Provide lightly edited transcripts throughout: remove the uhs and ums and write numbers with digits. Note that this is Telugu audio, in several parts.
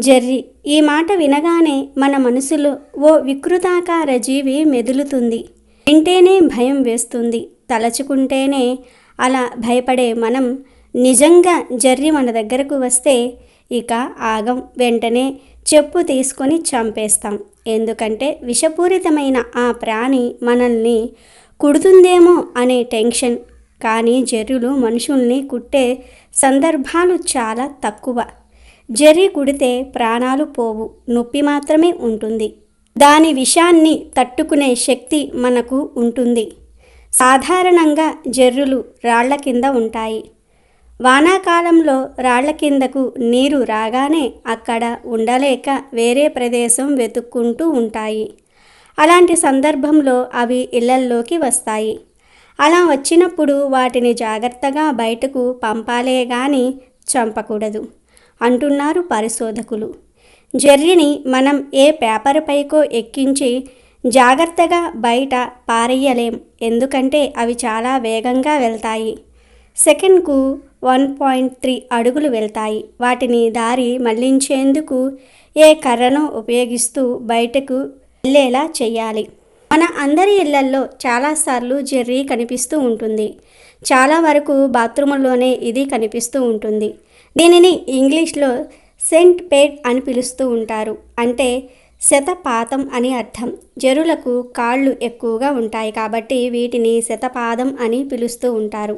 జెర్రీ ఈ మాట వినగానే మన మనసులో ఓ వికృతాకార జీవి మెదులుతుంది. వింటేనే భయం వేస్తుంది. తలచుకుంటేనే అలా భయపడే మనం నిజంగా జెర్రీ మన దగ్గరకు వస్తే ఇక ఆగం. వెంటనే చెప్పు తీసుకొని చంపేస్తాం. ఎందుకంటే విషపూరితమైన ఆ ప్రాణి మనల్ని కుడుతుందేమో అనే టెన్షన్. కానీ జెర్రీలు మనుషుల్ని కుట్టే సందర్భాలు చాలా తక్కువ. జెర్రీ కుడితే ప్రాణాలు పోవు, నొప్పి మాత్రమే ఉంటుంది. దాని విషాన్ని తట్టుకునే శక్తి మనకు ఉంటుంది. సాధారణంగా జెర్రులు రాళ్ల కింద ఉంటాయి. వానాకాలంలో రాళ్ల కిందకు నీరు రాగానే అక్కడ ఉండలేక వేరే ప్రదేశం వెతుక్కుంటూ ఉంటాయి. అలాంటి సందర్భంలో అవి ఇళ్లల్లోకి వస్తాయి. అలా వచ్చినప్పుడు వాటిని జాగ్రత్తగా బయటకు పంపాలే గాని చంపకూడదు అంటున్నారు పరిశోధకులు. జెర్రీని మనం ఏ పేపర్ పైకో ఎక్కించి జాగ్రత్తగా బయట పారేయలేం. ఎందుకంటే అవి చాలా వేగంగా వెళ్తాయి. సెకండ్కు 1.3 అడుగులు వెళ్తాయి. వాటిని దారి మళ్లించేందుకు ఏ కర్రనో ఉపయోగిస్తూ బయటకు వెళ్ళేలా చేయాలి. మన అందరి ఇళ్లల్లో చాలాసార్లు జెర్రీ కనిపిస్తూ ఉంటుంది. చాలా వరకు బాత్రూముల్లోనే ఇది కనిపిస్తూ ఉంటుంది. దీనిని ఇంగ్లీష్లో సెంటిపేడ్ అని పిలుస్తూ ఉంటారు. అంటే శతపాతం అని అర్థం. జెర్రులకు కాళ్ళు ఎక్కువగా ఉంటాయి కాబట్టి వీటిని శతపాదం అని పిలుస్తూ ఉంటారు.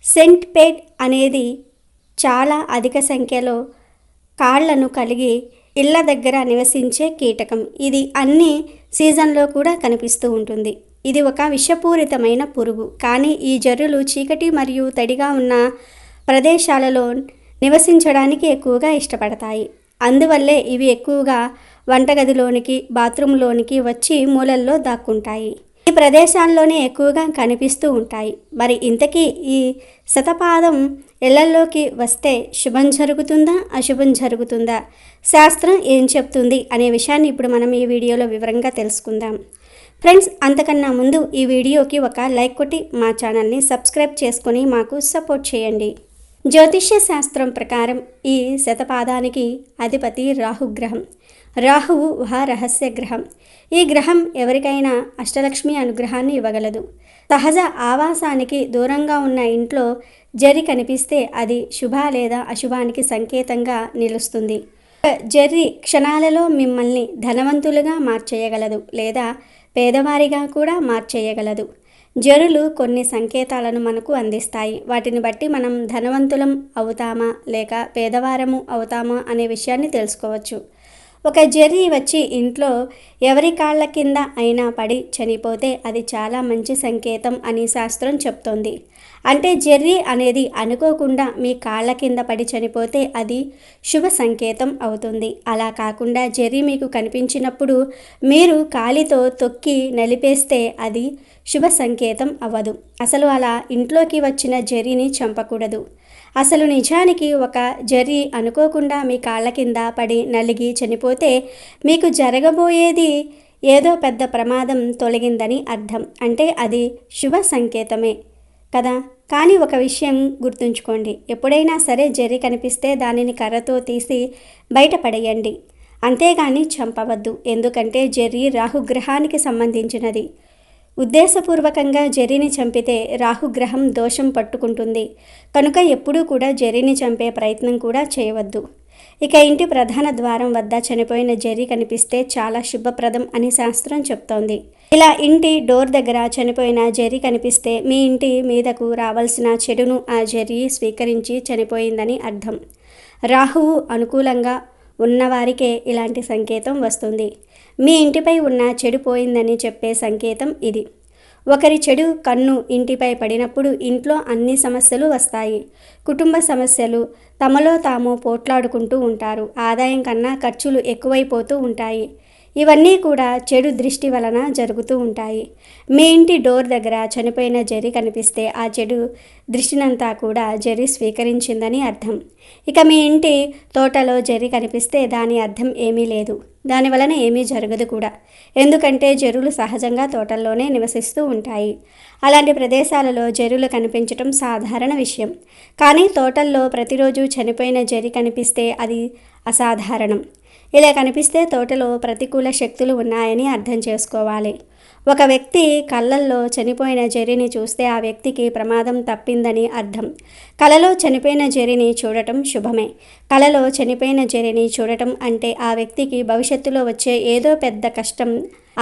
సెంటిపేడ్ అనేది చాలా అధిక సంఖ్యలో కాళ్లను కలిగి ఇళ్ల దగ్గర నివసించే కీటకం. ఇది అన్ని సీజన్లో కూడా కనిపిస్తూ ఉంటుంది. ఇది ఒక విషపూరితమైన పురుగు. కానీ ఈ జెర్రులు చీకటి మరియు తడిగా ఉన్న ప్రదేశాలలో నివసించడానికి ఎక్కువగా ఇష్టపడతాయి. అందువల్లే ఇవి ఎక్కువగా వంటగదిలోనికి, బాత్రూంలోనికి వచ్చి మూలల్లో దాక్కుంటాయి. ఈ ప్రదేశాల్లోనే ఎక్కువగా కనిపిస్తూ ఉంటాయి. మరి ఇంతకీ ఈ శతపాదం ఇళ్లల్లోకి వస్తే శుభం జరుగుతుందా, అశుభం జరుగుతుందా, శాస్త్రం ఏం చెప్తుంది అనే విషయాన్ని ఇప్పుడు మనం ఈ వీడియోలో వివరంగా తెలుసుకుందాం. ఫ్రెండ్స్, అంతకన్నా ముందు ఈ వీడియోకి ఒక లైక్ కొట్టి మా ఛానల్ని సబ్స్క్రైబ్ చేసుకొని మాకు సపోర్ట్ చేయండి. జ్యోతిష్య శాస్త్రం ప్రకారం ఈ శతపాదానికి అధిపతి రాహుగ్రహం. రాహువు రహస్య గ్రహం. ఈ గ్రహం ఎవరికైనా అష్టలక్ష్మి అనుగ్రహాన్ని ఇవ్వగలదు. సహజ ఆవాసానికి దూరంగా ఉన్న ఇంట్లో జెర్రీ కనిపిస్తే అది శుభ లేదా అశుభానికి సంకేతంగా నిలుస్తుంది. జెర్రీ క్షణాలలో మిమ్మల్ని ధనవంతులుగా మార్చేయగలదు లేదా పేదవారిగా కూడా మార్చేయగలదు. జెర్రీలు కొన్ని సంకేతాలను మనకు అందిస్తాయి. వాటిని బట్టి మనం ధనవంతులం అవుతామా లేక పేదవారము అవుతామా అనే విషయాన్ని తెలుసుకోవచ్చు. ఒక జెర్రీ వచ్చి ఇంట్లో ఎవరి కాళ్ళ కింద అయినా పడి చనిపోతే అది చాలా మంచి సంకేతం అని శాస్త్రం చెప్తోంది. అంటే జెర్రీ అనేది అనుకోకుండా మీ కాళ్ళ కింద పడి చనిపోతే అది శుభ సంకేతం అవుతుంది. అలా కాకుండా జెర్రీ మీకు కనిపించినప్పుడు మీరు కాలితో తొక్కి నలిపేస్తే అది శుభ సంకేతం అవ్వదు. అసలు అలా ఇంట్లోకి వచ్చిన జెర్రీని చంపకూడదు. అసలు నిజానికి ఒక జెర్రీ అనుకోకుండా మీ కాళ్ళ కింద పడి నలిగి చనిపోతే మీకు జరగబోయేది ఏదో పెద్ద ప్రమాదం తొలగిందని అర్థం. అంటే అది శుభ సంకేతమే కదా. కానీ ఒక విషయం గుర్తుంచుకోండి, ఎప్పుడైనా సరే జెర్రీ కనిపిస్తే దానిని కర్రతో తీసి బయటపడేయండి, అంతేగాని చంపవద్దు. ఎందుకంటే జెర్రీ రాహుగ్రహానికి సంబంధించినది. ఉద్దేశపూర్వకంగా జెర్రీని చంపితే రాహుగ్రహం దోషం పట్టుకుంటుంది. కనుక ఎప్పుడూ కూడా జెర్రీని చంపే ప్రయత్నం కూడా చేయవద్దు. ఇక ఇంటి ప్రధాన ద్వారం వద్ద చనిపోయిన జెర్రీ కనిపిస్తే చాలా శుభప్రదం అని శాస్త్రం చెప్తోంది. ఇలా ఇంటి డోర్ దగ్గర చనిపోయిన జెర్రీ కనిపిస్తే మీ ఇంటి మీదకు రావాల్సిన చెడును ఆ జెర్రీ స్వీకరించి చనిపోయిందని అర్థం. రాహువు అనుకూలంగా ఉన్నవారికే ఇలాంటి సంకేతం వస్తుంది. మీ ఇంటిపై ఉన్న చెడు పోయిందని చెప్పే సంకేతం ఇది. ఒకరి చెడు కన్ను ఇంటిపై పడినప్పుడు ఇంట్లో అన్ని సమస్యలు వస్తాయి. కుటుంబ సమస్యలు, తమలో తాము పోట్లాడుకుంటూ ఉంటారు. ఆదాయం కన్నా ఖర్చులు ఎక్కువైపోతూ ఉంటాయి. ఇవన్నీ కూడా చెడు దృష్టి వలన జరుగుతూ ఉంటాయి. మీ ఇంటి డోర్ దగ్గర చనిపోయిన జరి కనిపిస్తే ఆ చెడు దృష్టినంతా కూడా జరి స్వీకరించిందని అర్థం. ఇక మీ ఇంటి తోటలో జరి కనిపిస్తే దాని అర్థం ఏమీ లేదు, దాని వలన ఏమీ జరగదు కూడా. ఎందుకంటే జరులు సహజంగా తోటల్లోనే నివసిస్తూ ఉంటాయి. అలాంటి ప్రదేశాలలో జరులు కనిపించటం సాధారణ విషయం. కానీ తోటల్లో ప్రతిరోజు చనిపోయిన జరి కనిపిస్తే అది అసాధారణం. ఇలా కనిపిస్తే తోటలో ప్రతికూల శక్తులు ఉన్నాయని అర్థం చేసుకోవాలి. ఒక వ్యక్తి కళ్ళల్లో చనిపోయిన జరిని చూస్తే ఆ వ్యక్తికి ప్రమాదం తప్పిందని అర్థం. కలలో చనిపోయిన జరిని చూడటం శుభమే. కలలో చనిపోయిన జరిని చూడటం అంటే ఆ వ్యక్తికి భవిష్యత్తులో వచ్చే ఏదో పెద్ద కష్టం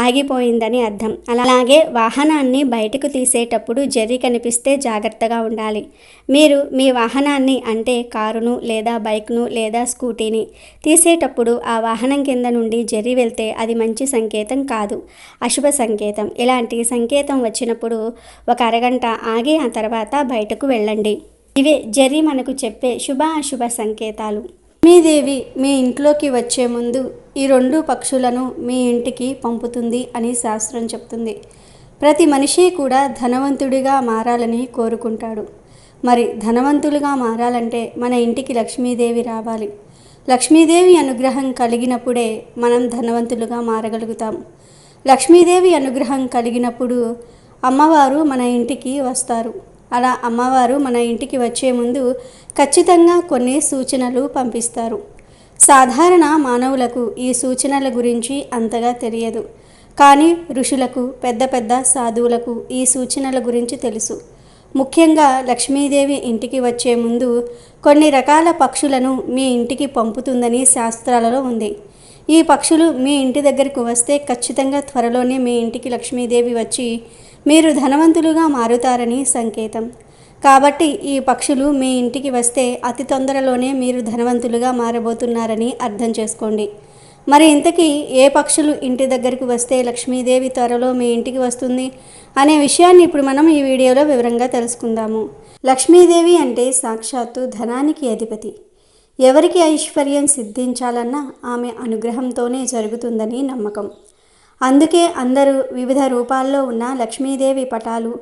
ఆగిపోయిందని అర్థం. అలాగే వాహనాన్ని బయటకు తీసేటప్పుడు జరి కనిపిస్తే జాగ్రత్తగా ఉండాలి. మీరు మీ వాహనాన్ని అంటే కారును లేదా బైక్ను లేదా స్కూటీని తీసేటప్పుడు ఆ వాహనం కింద నుండి జరి వెళ్తే అది మంచి సంకేతం కాదు, అశుభ సంకేతం. ఇలాంటి సంకేతం వచ్చినప్పుడు ఒక అరగంట ఆగి ఆ తర్వాత బయటకు వెళ్ళండి. ఇవే జరి మనకు చెప్పే శుభ అశుభ సంకేతాలు. లక్ష్మీదేవి మీ ఇంట్లోకి వచ్చే ముందు ఈ 2 పక్షులను మీ ఇంటికి పంపుతుంది అని శాస్త్రం చెప్తుంది. ప్రతి మనిషి కూడా ధనవంతుడిగా మారాలని కోరుకుంటాడు. మరి ధనవంతులుగా మారాలంటే మన ఇంటికి లక్ష్మీదేవి రావాలి. లక్ష్మీదేవి అనుగ్రహం కలిగినప్పుడే మనం ధనవంతులుగా మారగలుగుతాం. లక్ష్మీదేవి అనుగ్రహం కలిగినప్పుడు అమ్మవారు మన ఇంటికి వస్తారు. అలా అమ్మవారు మన ఇంటికి వచ్చే ముందు ఖచ్చితంగా కొన్ని సూచనలు పంపిస్తారు. సాధారణ మానవులకు ఈ సూచనల గురించి అంతగా తెలియదు. కానీ ఋషులకు, పెద్ద పెద్ద సాధువులకు ఈ సూచనల గురించి తెలుసు. ముఖ్యంగా లక్ష్మీదేవి ఇంటికి వచ్చే ముందు కొన్ని రకాల పక్షులను మీ ఇంటికి పంపుతుందని శాస్త్రాలలో ఉంది. ఈ పక్షులు మీ ఇంటి దగ్గరకు వస్తే ఖచ్చితంగా త్వరలోనే మీ ఇంటికి లక్ష్మీదేవి వచ్చి మీరు ధనవంతులుగా మారుతారని సంకేతం. కాబట్టి ఈ పక్షులు మీ ఇంటికి వస్తే అతి తొందరలోనే మీరు ధనవంతులుగా మారబోతున్నారని అర్థం చేసుకోండి. మరి ఇంతకీ ఏ పక్షులు ఇంటి దగ్గరకు వస్తే లక్ష్మీదేవి త్వరలో మీ ఇంటికి వస్తుంది అనే విషయాన్ని ఇప్పుడు మనం ఈ వీడియోలో వివరంగా తెలుసుకుందాము. లక్ష్మీదేవి అంటే సాక్షాత్తు ధనానికి అధిపతి. ఎవరికి ఐశ్వర్యం సిద్ధించాలన్నా ఆమె అనుగ్రహంతోనే జరుగుతుందని నమ్మకం. అందుకే అందరూ వివిధ రూపాల్లో ఉన్న లక్ష్మీదేవి పటాలు,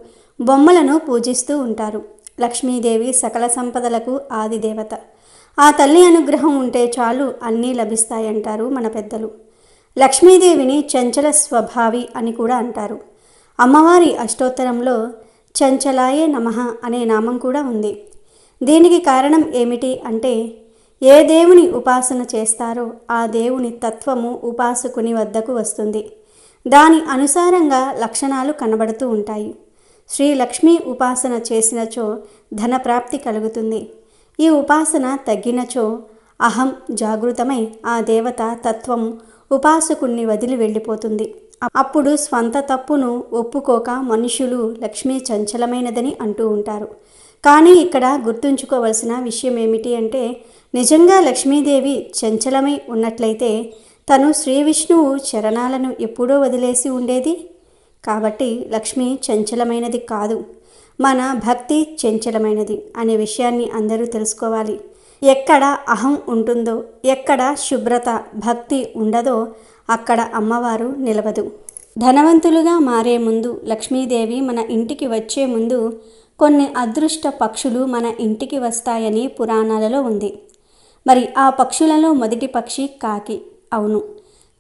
బొమ్మలను పూజిస్తూ ఉంటారు. లక్ష్మీదేవి సకల సంపదలకు ఆదిదేవత. ఆ తల్లి అనుగ్రహం ఉంటే చాలు అన్నీ లభిస్తాయంటారు మన పెద్దలు. లక్ష్మీదేవిని చంచల స్వభావి అని కూడా అంటారు. అమ్మవారి అష్టోత్తరంలో చంచలాయే నమః అనే నామం కూడా ఉంది. దీనికి కారణం ఏమిటి అంటే ఏ దేవుని ఉపాసన చేస్తారో ఆ దేవుని తత్వము ఉపాసకుని వద్దకు వస్తుంది. దాని అనుసారంగా లక్షణాలు కనబడుతూ ఉంటాయి. శ్రీ లక్ష్మీ ఉపాసన చేసినచో ధనప్రాప్తి కలుగుతుంది. ఈ ఉపాసన తగ్గినచో అహం జాగృతమై ఆ దేవత తత్వం ఉపాసకుణ్ణి వదిలి వెళ్ళిపోతుంది. అప్పుడు స్వంత తప్పును ఒప్పుకోక మనుషులు లక్ష్మీ చంచలమైనదని అంటూ ఉంటారు. కానీ ఇక్కడ గుర్తుంచుకోవలసిన విషయం ఏమిటి అంటే నిజంగా లక్ష్మీదేవి చంచలమై ఉన్నట్లయితే తను శ్రీ విష్ణువు చరణాలను ఎప్పుడో వదిలేసి ఉండేది. కాబట్టి లక్ష్మి చంచలమైనది కాదు, మన భక్తి చంచలమైనది అనే విషయాన్ని అందరూ తెలుసుకోవాలి. ఎక్కడ అహం ఉంటుందో, ఎక్కడ శుభ్రత భక్తి ఉండదో అక్కడ అమ్మవారు నిలవదు. ధనవంతులుగా మారే ముందు లక్ష్మీదేవి మన ఇంటికి వచ్చే ముందు కొన్ని అదృష్ట పక్షులు మన ఇంటికి వస్తాయని పురాణాలలో ఉంది. మరి ఆ పక్షులలో మొదటి పక్షి కాకి. అవును,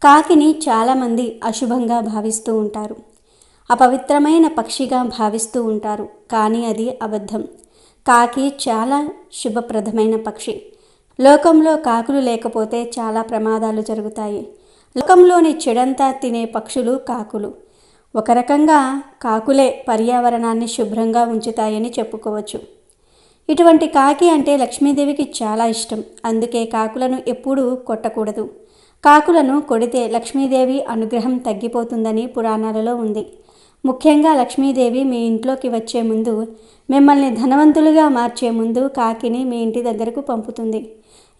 కాకిని చాలామంది అశుభంగా భావిస్తూ ఉంటారు, అపవిత్రమైన పక్షిగా భావిస్తూ ఉంటారు. కానీ అది అబద్ధం. కాకి చాలా శుభప్రదమైన పక్షి. లోకంలో కాకులు లేకపోతే చాలా ప్రమాదాలు జరుగుతాయి. లోకంలోని చెడంతా తినే పక్షులు కాకులు. ఒక రకంగా కాకులే పర్యావరణాన్ని శుభ్రంగా ఉంచుతాయని చెప్పుకోవచ్చు. ఇటువంటి కాకి అంటే లక్ష్మీదేవికి చాలా ఇష్టం. అందుకే కాకులను ఎప్పుడూ కొట్టకూడదు. కాకులను కొడితే లక్ష్మీదేవి అనుగ్రహం తగ్గిపోతుందని పురాణాలలో ఉంది. ముఖ్యంగా లక్ష్మీదేవి మీ ఇంట్లోకి వచ్చే ముందు, మిమ్మల్ని ధనవంతులుగా మార్చే ముందు కాకిని మీ ఇంటి దగ్గరకు పంపుతుంది.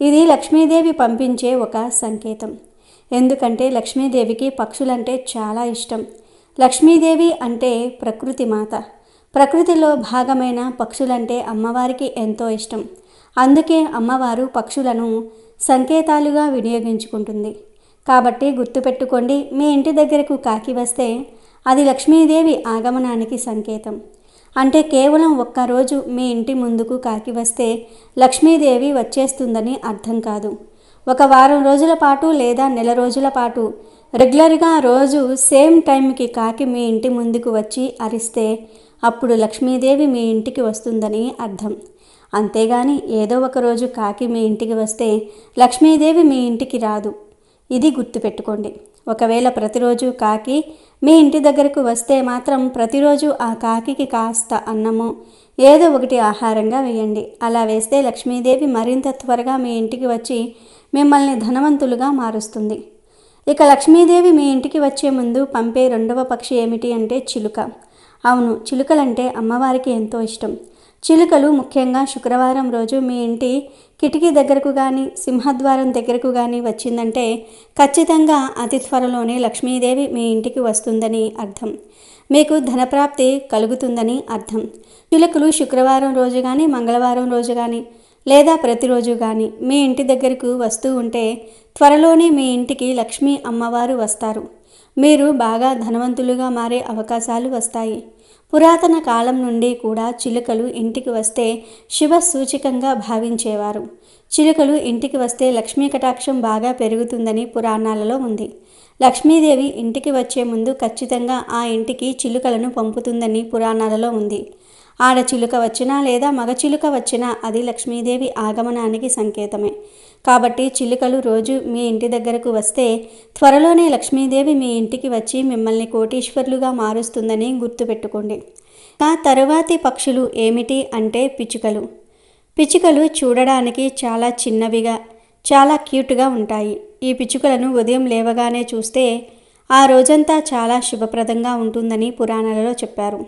ఇది లక్ష్మీదేవి పంపించే ఒక సంకేతం. ఎందుకంటే లక్ష్మీదేవికి పక్షులంటే చాలా ఇష్టం. లక్ష్మీదేవి అంటే ప్రకృతి మాత. ప్రకృతిలో భాగమైన పక్షులంటే అమ్మవారికి ఎంతో ఇష్టం. అందుకే అమ్మవారు పక్షులను సంకేతాలుగా వినియోగించుకుంటుంది. కాబట్టి గుర్తుపెట్టుకోండి, మీ ఇంటి దగ్గరకు కాకి వస్తే అది లక్ష్మీదేవి ఆగమనానికి సంకేతం. అంటే కేవలం ఒక్కరోజు మీ ఇంటి ముందుకు కాకి వస్తే లక్ష్మీదేవి వచ్చేస్తుందని అర్థం కాదు. ఒక వారం రోజుల పాటు లేదా నెల రోజుల పాటు రెగ్యులర్గా రోజు సేమ్ టైంకి కాకి మీ ఇంటి ముందుకు వచ్చి అరిస్తే అప్పుడు లక్ష్మీదేవి మీ ఇంటికి వస్తుందని అర్థం. అంతేగాని ఏదో ఒక రోజు కాకి మీ ఇంటికి వస్తే లక్ష్మీదేవి మీ ఇంటికి రాదు. ఇది గుర్తుపెట్టుకోండి. ఒకవేళ ప్రతిరోజు కాకి మీ ఇంటి దగ్గరకు వస్తే మాత్రం ప్రతిరోజు ఆ కాకికి కాస్త అన్నము ఏదో ఒకటి ఆహారంగా వేయండి. అలా వేస్తే లక్ష్మీదేవి మరింత త్వరగా మీ ఇంటికి వచ్చి మిమ్మల్ని ధనవంతులుగా మారుస్తుంది. ఇక లక్ష్మీదేవి మీ ఇంటికి వచ్చే ముందు పంపే రెండవ పక్షి ఏమిటి అంటే చిలుక. అవును, చిలుకలంటే అమ్మవారికి ఎంతో ఇష్టం. చిలుకలు ముఖ్యంగా శుక్రవారం రోజు మీ ఇంటి కిటికీ దగ్గరకు కానీ సింహద్వారం దగ్గరకు కానీ వచ్చిందంటే ఖచ్చితంగా అతి త్వరలోనే లక్ష్మీదేవి మీ ఇంటికి వస్తుందని అర్థం. మీకు ధనప్రాప్తి కలుగుతుందని అర్థం. చిలుకలు శుక్రవారం రోజు కానీ మంగళవారం రోజు కానీ లేదా ప్రతిరోజు కానీ మీ ఇంటి దగ్గరకు వస్తూ ఉంటే త్వరలోనే మీ ఇంటికి లక్ష్మీ అమ్మవారు వస్తారు. మీరు బాగా ధనవంతులుగా మారే అవకాశాలు వస్తాయి. పురాతన కాలం నుండి కూడా చిలుకలు ఇంటికి వస్తే శుభ సూచకంగా భావించేవారు. చిలుకలు ఇంటికి వస్తే లక్ష్మీ కటాక్షం బాగా పెరుగుతుందని పురాణాలలో ఉంది. లక్ష్మీదేవి ఇంటికి వచ్చే ముందు ఖచ్చితంగా ఆ ఇంటికి చిలుకలను పంపుతుందని పురాణాలలో ఉంది. ఆడచిలుక వచ్చినా లేదా మగ చిలుక వచ్చినా అది లక్ష్మీదేవి ఆగమనానికి సంకేతమే. కాబట్టి చిలుకలు రోజు మీ ఇంటి దగ్గరకు వస్తే త్వరలోనే లక్ష్మీదేవి మీ ఇంటికి వచ్చి మిమ్మల్ని కోటీశ్వర్లుగా మారుస్తుందని గుర్తుపెట్టుకోండి. ఆ తరువాతి పక్షులు ఏమిటి అంటే పిచ్చుకలు. పిచ్చుకలు చూడడానికి చాలా చిన్నవిగా చాలా క్యూట్గా ఉంటాయి. ఈ పిచ్చుకలను ఉదయం లేవగానే చూస్తే ఆ రోజంతా చాలా శుభప్రదంగా ఉంటుందని పురాణాలలో చెప్పారు.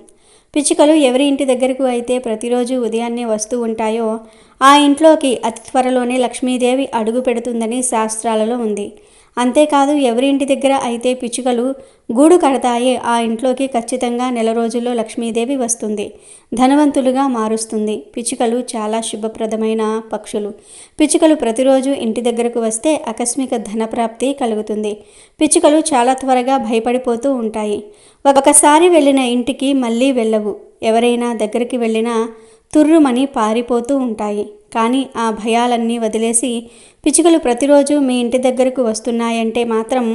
పిచ్చుకలు ఎవరి ఇంటి దగ్గరకు అయితే ప్రతిరోజు ఉదయాన్నే వస్తూ ఉంటాయో ఆ ఇంట్లోకి అతి త్వరలోనే లక్ష్మీదేవి అడుగు పెడుతుందని శాస్త్రాలలో ఉంది. అంతేకాదు ఎవరి ఇంటి దగ్గర అయితే పిచ్చుకలు గూడు కడతాయే ఆ ఇంట్లోకి ఖచ్చితంగా నెల రోజుల్లో లక్ష్మీదేవి వస్తుంది, ధనవంతులుగా మారుస్తుంది. పిచ్చుకలు చాలా శుభప్రదమైన పక్షులు. పిచ్చుకలు ప్రతిరోజు ఇంటి దగ్గరకు వస్తే ఆకస్మిక ధనప్రాప్తి కలుగుతుంది. పిచ్చుకలు చాలా త్వరగా భయపడిపోతూ ఉంటాయి. ఒకసారి వెళ్ళిన ఇంటికి మళ్ళీ వెళ్ళవు. ఎవరైనా దగ్గరికి వెళ్ళినా తుర్రుమని పారిపోతూ ఉంటాయి. కానీ ఆ భయాలన్నీ వదిలేసి పిచ్చుకలు ప్రతిరోజు మీ ఇంటి దగ్గరకు వస్తున్నాయంటే మాత్రం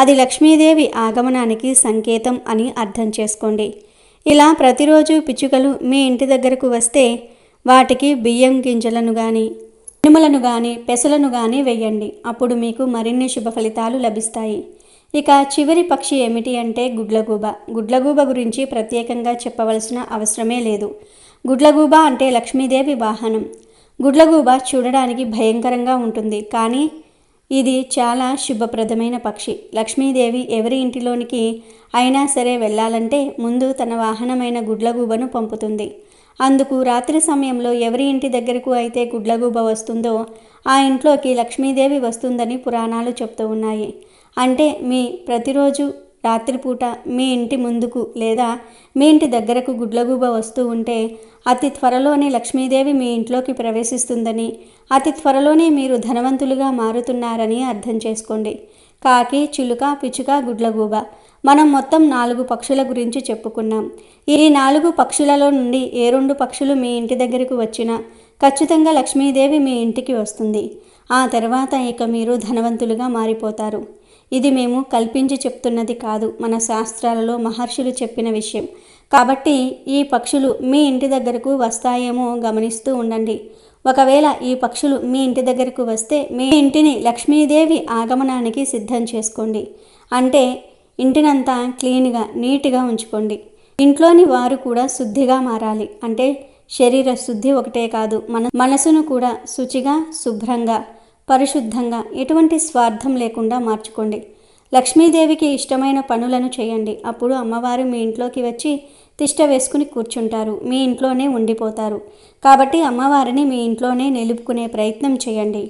అది లక్ష్మీదేవి ఆగమనానికి సంకేతం అని అర్థం చేసుకోండి. ఇలా ప్రతిరోజు పిచ్చుకలు మీ ఇంటి దగ్గరకు వస్తే వాటికి బియ్యం గింజలను కానీ మినుములను కానీ పెసలను కానీ వేయండి. అప్పుడు మీకు మరిన్ని శుభ ఫలితాలు లభిస్తాయి. ఇక చివరి పక్షి ఏమిటి అంటే గుడ్లగూబ. గుడ్లగూబ గురించి ప్రత్యేకంగా చెప్పవలసిన అవసరమే లేదు. గుడ్లగూబ అంటే లక్ష్మీదేవి వాహనం. గుడ్లగూబ చూడడానికి భయంకరంగా ఉంటుంది, కానీ ఇది చాలా శుభప్రదమైన పక్షి. లక్ష్మీదేవి ఎవరి ఇంటిలోనికి అయినా సరే వెళ్ళాలంటే ముందు తన వాహనమైన గుడ్లగూబను పంపుతుంది. అందుకు రాత్రి సమయంలో ఎవరి ఇంటి దగ్గరకు అయితే గుడ్లగూబ వస్తుందో ఆ ఇంట్లోకి లక్ష్మీదేవి వస్తుందని పురాణాలు చెప్తూ ఉన్నాయి. అంటే మీ ప్రతిరోజు రాత్రిపూట మీ ఇంటి ముందుకు లేదా మీ ఇంటి దగ్గరకు గుడ్లగూబ వస్తూ ఉంటే అతి త్వరలోనే లక్ష్మీదేవి మీ ఇంట్లోకి ప్రవేశిస్తుందని, అతి త్వరలోనే మీరు ధనవంతులుగా మారుతున్నారని అర్థం చేసుకోండి. కాకి, చిలుక, పిచ్చుక, గుడ్లగూబ మనం మొత్తం 4 పక్షుల గురించి చెప్పుకున్నాం. ఈ 4 పక్షులలో నుండి ఏ 2 పక్షులు మీ ఇంటి దగ్గరకు వచ్చినా ఖచ్చితంగా లక్ష్మీదేవి మీ ఇంటికి వస్తుంది. ఆ తర్వాత ఇక మీరు ధనవంతులుగా మారిపోతారు. ఇది మేము కల్పించి చెప్తున్నది కాదు, మన శాస్త్రాలలో మహర్షులు చెప్పిన విషయం. కాబట్టి ఈ పక్షులు మీ ఇంటి దగ్గరకు వస్తాయేమో గమనిస్తూ ఉండండి. ఒకవేళ ఈ పక్షులు మీ ఇంటి దగ్గరకు వస్తే మీ ఇంటిని లక్ష్మీదేవి ఆగమనానికి సిద్ధం చేసుకోండి. అంటే ఇంటినంతా క్లీన్గా నీట్గా ఉంచుకోండి. ఇంట్లోని వారు కూడా శుద్ధిగా మారాలి. అంటే శరీర శుద్ధి ఒకటే కాదు, మనసును కూడా శుచిగా, శుభ్రంగా, పరిశుద్ధంగా, ఎటువంటి స్వార్థం లేకుండా మార్చుకోండి. లక్ష్మీదేవికి ఇష్టమైన పనులను చేయండి. అప్పుడు అమ్మవారు మీ ఇంట్లోకి వచ్చి తిష్ట వేసుకుని కూర్చుంటారు, మీ ఇంట్లోనే ఉండిపోతారు. కాబట్టి అమ్మవారిని మీ ఇంట్లోనే నిలుపుకునే ప్రయత్నం చేయండి.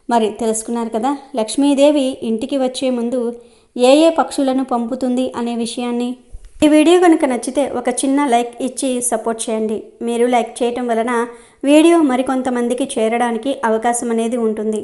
మరి తెలుసుకున్నారు కదా, లక్ష్మీదేవి ఇంటికి వచ్చే ముందు ఏ ఏ పక్షులను పంపుతుంది అనే విషయాన్ని. ఈ వీడియో కనుక నచ్చితే ఒక చిన్న లైక్ ఇచ్చి సపోర్ట్ చేయండి. మీరు లైక్ చేయటం వలన వీడియో మరికొంతమందికి చేరడానికి అవకాశం అనేది ఉంటుంది.